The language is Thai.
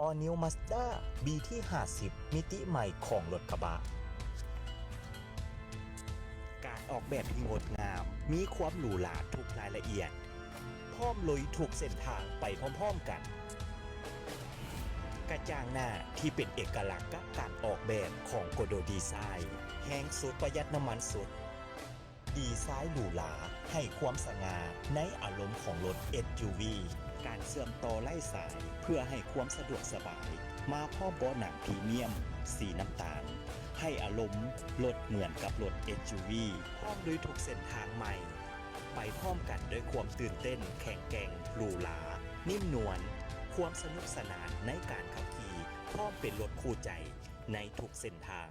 All New Mazda B ที่50มิติใหม่ของรถกระบะการออกแบบที่งดงามมีความหรูหราทุกรายละเอียดพร้อมลุยทุกเส้นทางไปพร้อมๆกันกระจังหน้าที่เป็นเอกลักษณ์กับการออกแบบของโกโดดีไซน์แห้งสุดประหยัดน้ำมันสุดดีไซน์หรูหราให้ความสง่าในอารมณ์ของรถ SUV การเชื่อมต่อไล่สายเพื่อให้ความสะดวกสบายมาพร้อมเบาะหนังพรีเมียมสีน้ำตาลให้อารมณ์รถเหมือนกับรถ SUV พร้อมด้วยทุกเส้นทางใหม่ไปพร้อมกันด้วยความตื่นเต้นแข็งแกร่งหรูหรานิ่มนวลความสนุกสนานในการขับขี่พร้อมเป็นรถคู่ใจในทุกเส้นทาง